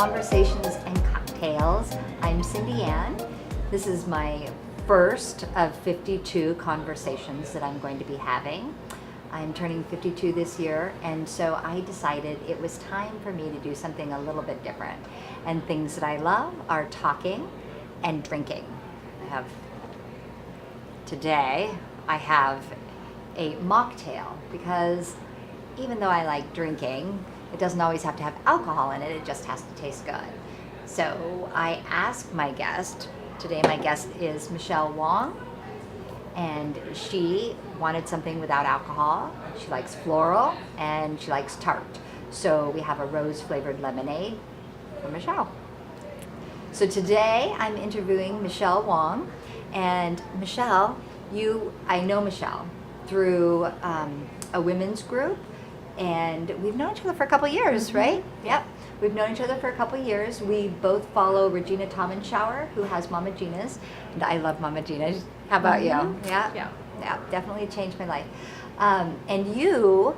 Conversations and Cocktails. I'm Cindy Ann. This is my first of 52 conversations that I'm going to be having. I'm turning 52 this year, and so I decided it was time for me to do something a little bit different. And things that I love are talking and drinking. Today I have a mocktail because even though I like drinking, it doesn't always have to have alcohol in it, it just has to taste good. So I asked my guest, today my guest is Michelle Wong, and she wanted something without alcohol. She likes floral and she likes tart. So we have a rose flavored lemonade for Michelle. So today I'm interviewing Michelle Wong, and Michelle, I know Michelle through a women's group, and we've known each other for a couple years, mm-hmm. right? Yep. We've known each other for a couple years. We both follow Regina Tommenschauer, who has Mama Gina's, and I love Mama Gina's. How about mm-hmm. you? Yeah? Yeah, definitely changed my life. And you,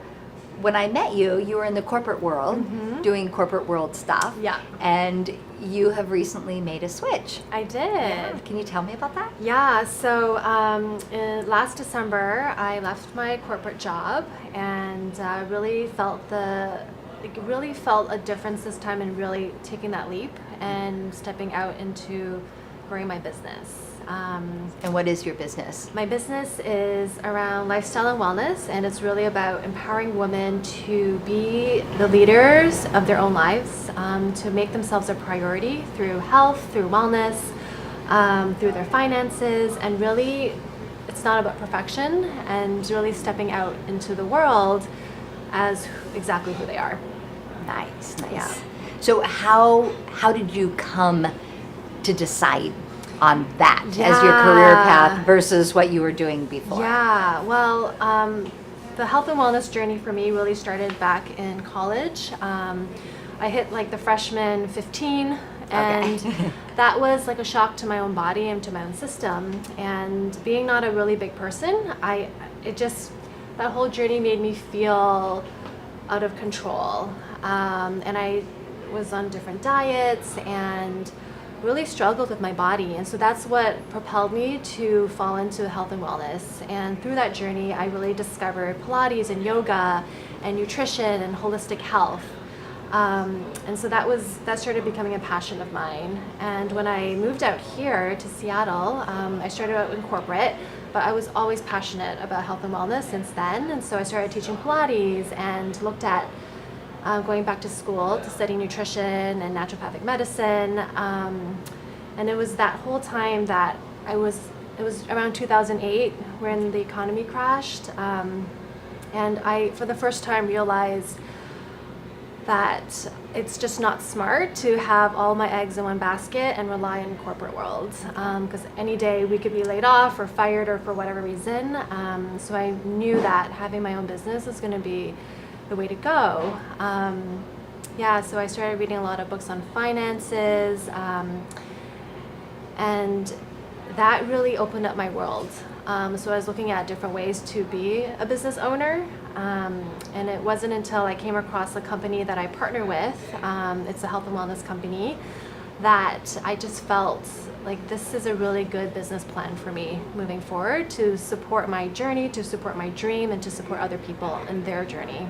when I met you, you were in the corporate world, mm-hmm. doing corporate world stuff. Yeah. And you have recently made a switch. I did. Yeah. Can you tell me about that? Yeah, so last December, I left my corporate job and really felt a difference this time in really taking that leap and stepping out into growing my business. And what is your business? My business is around lifestyle and wellness, and it's really about empowering women to be the leaders of their own lives, to make themselves a priority through health, through wellness, through their finances, and really it's not about perfection, and really stepping out into the world as exactly who they are. Nice. Yeah. So how did you come to decide on that as your career path versus what you were doing before? Yeah, well, the health and wellness journey for me really started back in college. I hit like the freshman 15, and okay. that was like a shock to my own body and to my own system. And being not a really big person, that whole journey made me feel out of control. And I was on different diets and really struggled with my body, and so that's what propelled me to fall into health and wellness. And through that journey I really discovered Pilates and yoga and nutrition and holistic health, and so that started becoming a passion of mine. And when I moved out here to Seattle, I started out in corporate, but I was always passionate about health and wellness since then, and so I started teaching Pilates and looked at going back to school to study nutrition and naturopathic medicine, and it was that whole time that it was around 2008 when the economy crashed, and I for the first time realized that it's just not smart to have all my eggs in one basket and rely on the corporate world, because any day we could be laid off or fired or for whatever reason, so I knew that having my own business was going to be the way to go. So I started reading a lot of books on finances, and that really opened up my world. So I was looking at different ways to be a business owner, and it wasn't until I came across a company that I partner with, it's a health and wellness company, that I just felt like this is a really good business plan for me moving forward to support my journey, to support my dream, and to support other people in their journey.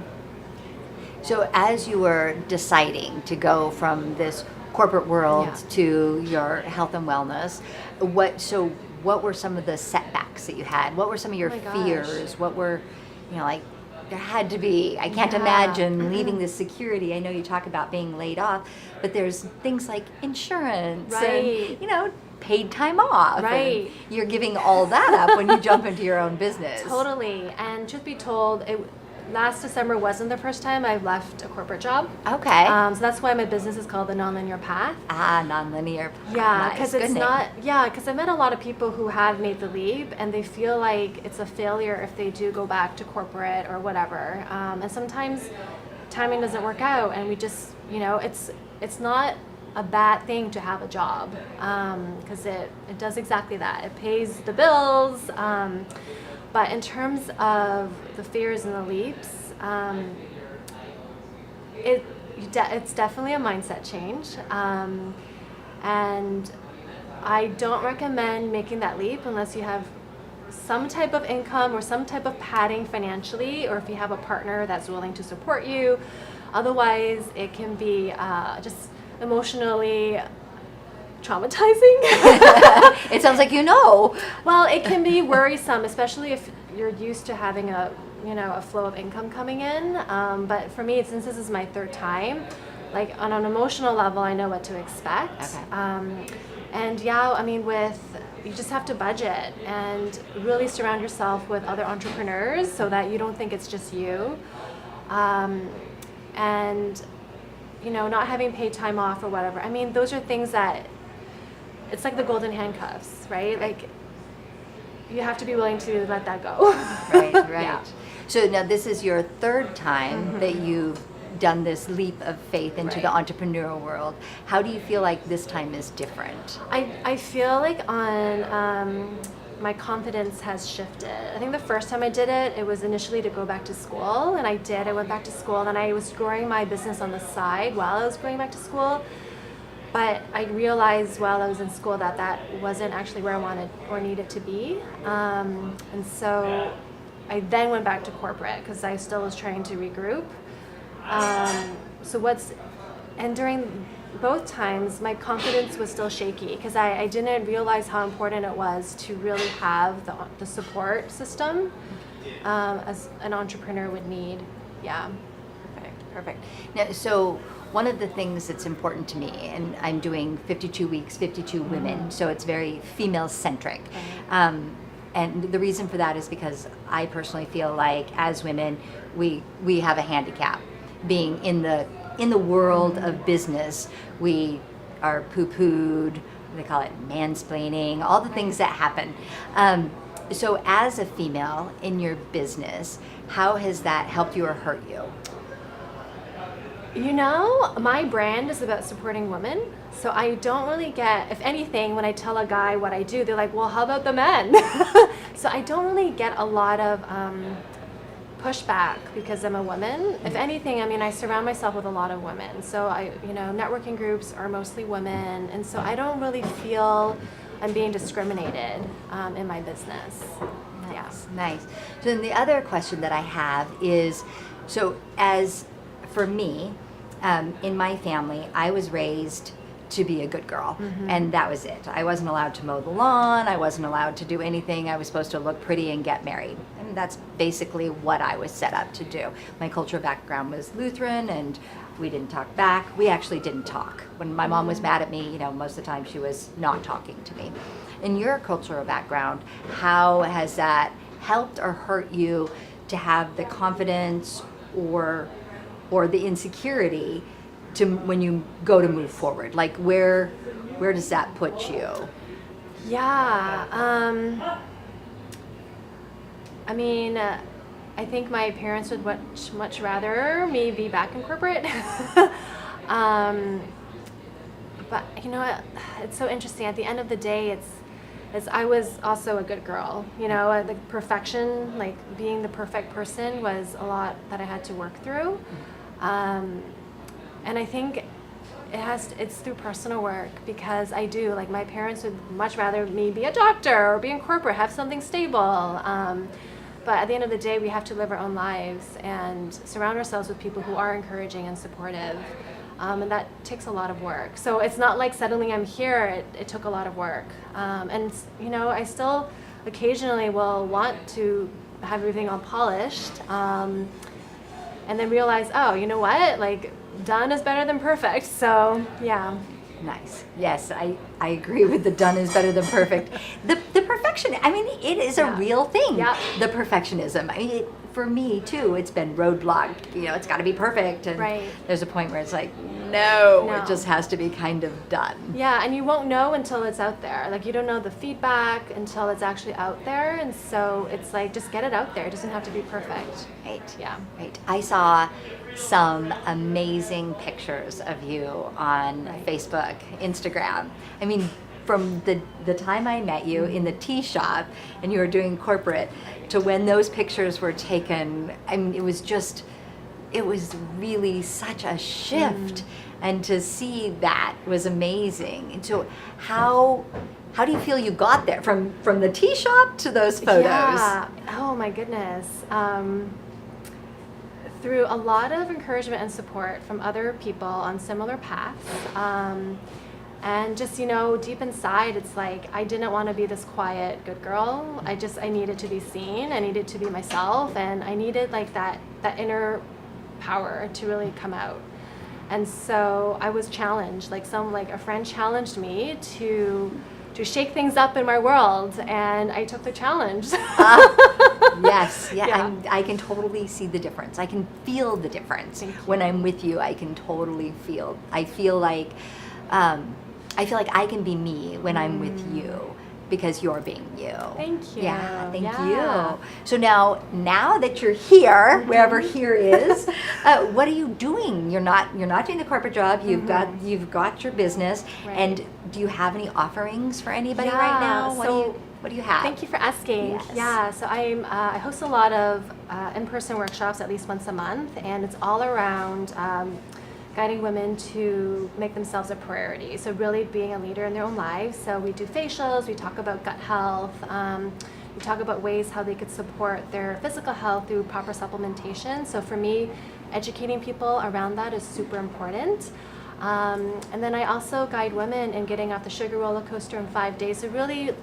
So as you were deciding to go from this corporate world to your health and wellness, what were some of the setbacks that you had? What were some of your fears? What were, there had to be, I can't imagine leaving the security. I know you talk about being laid off, but there's things like insurance and, paid time off. Right. And you're giving all that up when you jump into your own business. Totally. And truth be told, last December wasn't the first time I've left a corporate job. Okay. So that's why my business is called The Nonlinear Path. Nonlinear. Yeah, because it's not. Yeah, because I met a lot of people who have made the leap, and they feel like it's a failure if they do go back to corporate or whatever. And sometimes timing doesn't work out, and we just, it's not a bad thing to have a job, because it does exactly that. It pays the bills. But in terms of the fears and the leaps, it's definitely a mindset change. And I don't recommend making that leap unless you have some type of income or some type of padding financially, or if you have a partner that's willing to support you. Otherwise, it can be just emotionally traumatizing. It sounds like you know. Well, it can be worrisome, especially if you're used to having a flow of income coming in. But for me, since this is my third time, like on an emotional level, I know what to expect. Okay. And yeah, I mean, you just have to budget and really surround yourself with other entrepreneurs so that you don't think it's just you. And not having paid time off or whatever. I mean, those are things that, it's like the golden handcuffs, right? Like, you have to be willing to let that go. Right. Yeah. So now this is your third time that you've done this leap of faith into the entrepreneurial world. How do you feel like this time is different? I feel like my confidence has shifted. I think the first time I did it, it was initially to go back to school, and I went back to school, and I was growing my business on the side while I was going back to school. But I realized while I was in school that wasn't actually where I wanted or needed to be. And so I then went back to corporate because I still was trying to regroup. And during both times, my confidence was still shaky because I didn't realize how important it was to really have the support system as an entrepreneur would need. Yeah. Perfect. Now, so one of the things that's important to me, and I'm doing 52 weeks, 52 women, so it's very female-centric. And the reason for that is because I personally feel like as women, we have a handicap. Being in the world of business, we are poo-pooed, they call it mansplaining, all the things that happen. So as a female in your business, how has that helped you or hurt you? My brand is about supporting women, so I don't really get, if anything, when I tell a guy what I do, they're like, well, how about the men? So I don't really get a lot of pushback because I'm a woman. If anything, I mean, I surround myself with a lot of women, so networking groups are mostly women, and so I don't really feel I'm being discriminated in my business. Nice. So then the other question that I have is, so for me, in my family, I was raised to be a good girl, and that was it. I wasn't allowed to mow the lawn. I wasn't allowed to do anything. I was supposed to look pretty and get married, and that's basically what I was set up to do. My cultural background was Lutheran, and we didn't talk back. We actually didn't talk. When my mom was mad at me, most of the time she was not talking to me. In your cultural background, how has that helped or hurt you to have the confidence or the insecurity to when you go to move forward? Like where does that put you? Yeah. I mean, I think my parents would much rather me be back in corporate. But it's so interesting. At the end of the day, I was also a good girl. The perfection, like being the perfect person, was a lot that I had to work through. And I think it's through personal work, because I do, like, my parents would much rather me be a doctor or be in corporate, have something stable. But at the end of the day, we have to live our own lives and surround ourselves with people who are encouraging and supportive. And that takes a lot of work. So it's not like suddenly I'm here. It took a lot of work. And I still occasionally will want to have everything all polished. And then realize, oh, you know what? Like, done is better than perfect. So, yeah. Nice. Yes, I agree with the done is better than perfect. The perfection, I mean, it is a real thing. Yeah. The perfectionism. I mean, for me, too, it's been roadblocked. It's got to be perfect. And there's a point where it's like, no, it just has to be kind of done. Yeah, and you won't know until it's out there. Like, you don't know the feedback until it's actually out there. And so it's like, just get it out there. It doesn't have to be perfect. Right. Yeah. Right. I saw some amazing pictures of you on Facebook, Instagram. I mean, from the time I met you in the tea shop and you were doing corporate to when those pictures were taken, I mean, it it was really such a shift. And to see that was amazing. And so how do you feel you got there from the tea shop to those photos? Yeah. Oh my goodness. Through a lot of encouragement and support from other people on similar paths. And just, deep inside, it's like I didn't want to be this quiet, good girl. I needed to be seen. I needed to be myself. And I needed like that inner power to really come out. And so I was challenged, like a friend challenged me to shake things up in my world, and I took the challenge. Yes, Yeah. I can totally see the difference. I can feel the difference when I'm with you. I can totally feel. I feel like I can be me when I'm with you because you're being you. Thank you. Yeah, thank Yeah. you. So now that you're here, wherever here is, what are you doing? You're not doing the corporate job. You've got your business, Right. and do you have any offerings for anybody Yeah, right now? What do you have? Thank you for asking. Yes. Yeah, so I host a lot of in-person workshops at least once a month, and it's all around guiding women to make themselves a priority. So really being a leader in their own lives. So we do facials, we talk about gut health, we talk about ways how they could support their physical health through proper supplementation. So for me, educating people around that is super important. And then I also guide women in getting off the sugar roller coaster in 5 days. So really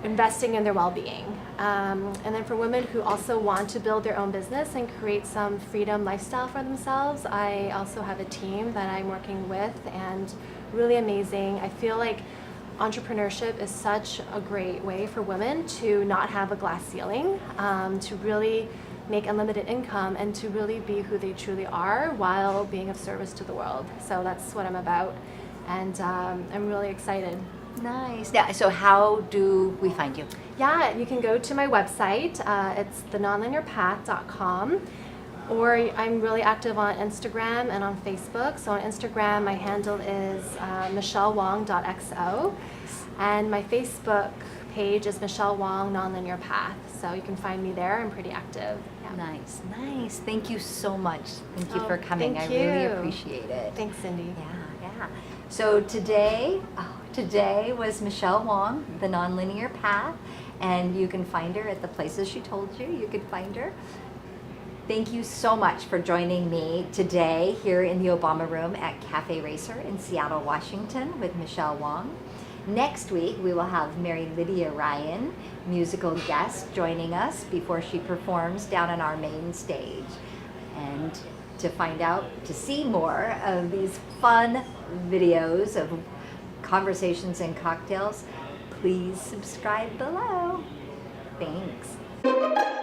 investing in their well-being. And then for women who also want to build their own business and create some freedom lifestyle for themselves, I also have a team that I'm working with, and really amazing. I feel like entrepreneurship is such a great way for women to not have a glass ceiling, to really make unlimited income and to really be who they truly are while being of service to the world. So that's what I'm about, and I'm really excited. Nice. Yeah, so how do we find you? Yeah, you can go to my website. It's thenonlinearpath.com, or I'm really active on Instagram and on Facebook. So on Instagram, my handle is michellewong.xo, and my Facebook page is Michelle Wong Nonlinear Path. So you can find me there. I'm pretty active. Yeah. Nice. Thank you so much. Thank you for coming. thank I really you. appreciate it. Thanks, Cindy. Yeah. So today was Michelle Wong, the Nonlinear Path, and you can find her at the places she told you could find her. Thank you so much for joining me today here in the Obama Room at Cafe Racer in Seattle, Washington with Michelle Wong. Next week, we will have Mary Lydia Ryan, musical guest, joining us before she performs down on our main stage. And to see more of these fun videos of conversations and cocktails, please subscribe below. Thanks.